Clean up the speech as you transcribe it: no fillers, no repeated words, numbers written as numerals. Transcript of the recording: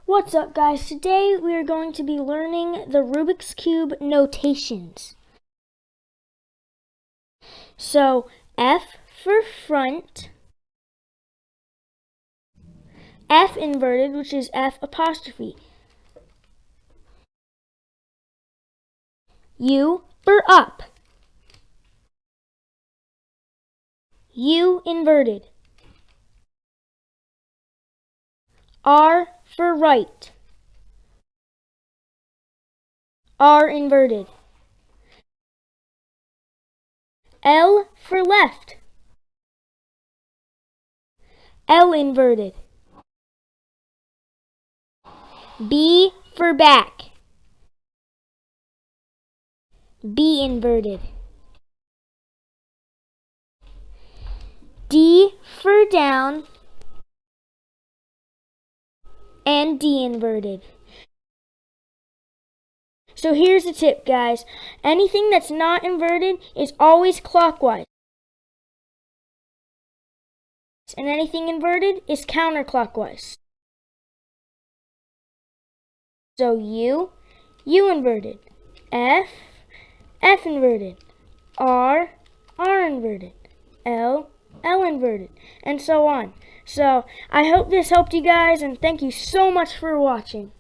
What's up, guys? Today we are going to be learning the Rubik's Cube notations. So, F for front, F inverted, which is F apostrophe. U for up, U inverted. R for right, R inverted. L for left, L inverted. B for back, B inverted. D for down, and D inverted. So here's a tip, guys. Anything that's not inverted is always clockwise. And anything inverted is counterclockwise. So U inverted. F inverted. R inverted. L inverted. And so on. So I hope this helped you guys, and thank you so much for watching.